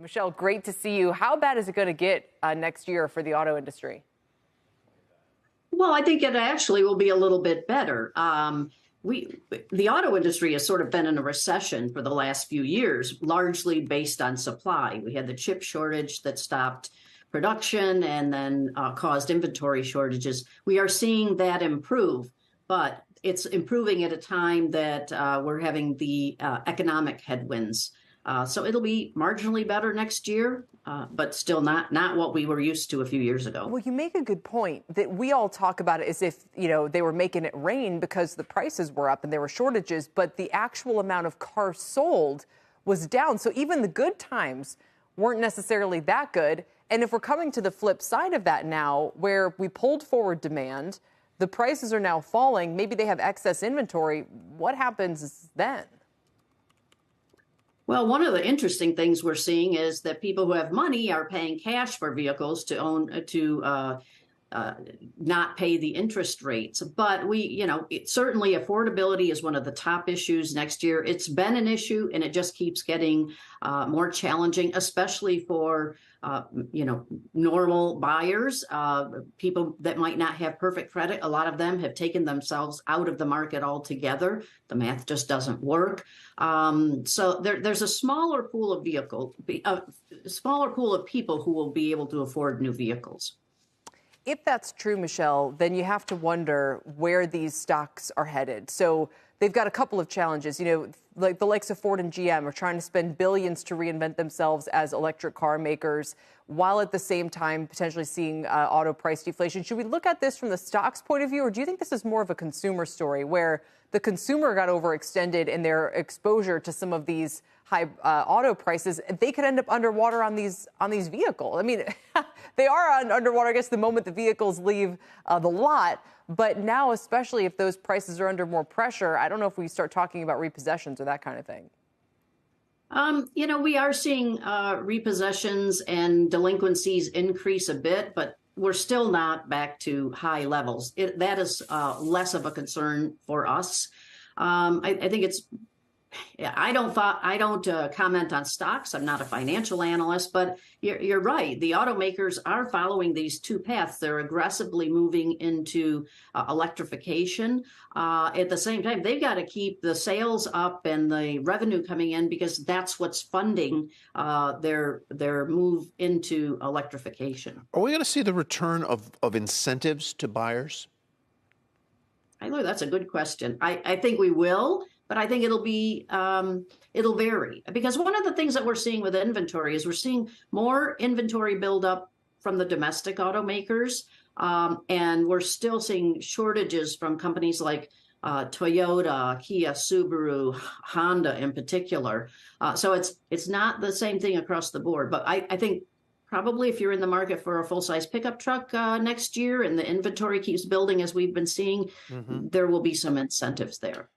Michelle, great to see you. How bad is it going to get next year for the auto industry? Well, I think it actually will be a little bit better. The auto industry has sort of been in a recession for the last few years, largely based on supply. We had the chip shortage that stopped production and then caused inventory shortages. We are seeing that improve, but it's improving at a time that we're having the economic headwinds. So it'll be marginally better next year, but still not what we were used to a few years ago. Well, you make a good point that we all talk about it as if, they were making it rain because the prices were up and there were shortages, but the actual amount of cars sold was down. So even the good times weren't necessarily that good. And if we're coming to the flip side of that now, where we pulled forward demand, the prices are now falling, maybe they have excess inventory, what happens then? Well, one of the interesting things we're seeing is that people who have money are paying cash for vehicles to not pay the interest rates. But certainly affordability is one of the top issues next year. It's been an issue and it just keeps getting more challenging, especially for normal buyers, people that might not have perfect credit. A lot of them have taken themselves out of the market altogether. The math just doesn't work. So there's a smaller pool of people who will be able to afford new vehicles. If that's true, Michelle, then you have to wonder where these stocks are headed. So they've got a couple of challenges. Like the likes of Ford and GM are trying to spend billions to reinvent themselves as electric car makers, while at the same time potentially seeing auto price deflation. Should we look at this from the stock's point of view, or do you think this is more of a consumer story where the consumer got overextended in their exposure to some of these high auto prices? They could end up underwater on these vehicles. I mean, they are underwater, I guess, the moment the vehicles leave the lot. But now, especially if those prices are under more pressure, I don't know if we start talking about repossessions or that kind of thing. We are seeing repossessions and delinquencies increase a bit, but we're still not back to high levels. That is less of a concern for us. I think it's. I don't comment on stocks. I'm not a financial analyst, but you're right. The automakers are following these two paths. They're aggressively moving into electrification. At the same time, they've got to keep the sales up and the revenue coming in because that's what's funding their move into electrification. Are we going to see the return of incentives to buyers? I know that's a good question. I think we will. But I think it'll vary, because one of the things that we're seeing with inventory is we're seeing more inventory buildup from the domestic automakers, and we're still seeing shortages from companies like Toyota, Kia, Subaru, Honda in particular. So it's not the same thing across the board. But I think probably if you're in the market for a full-size pickup truck next year and the inventory keeps building as we've been seeing, there will be some incentives there.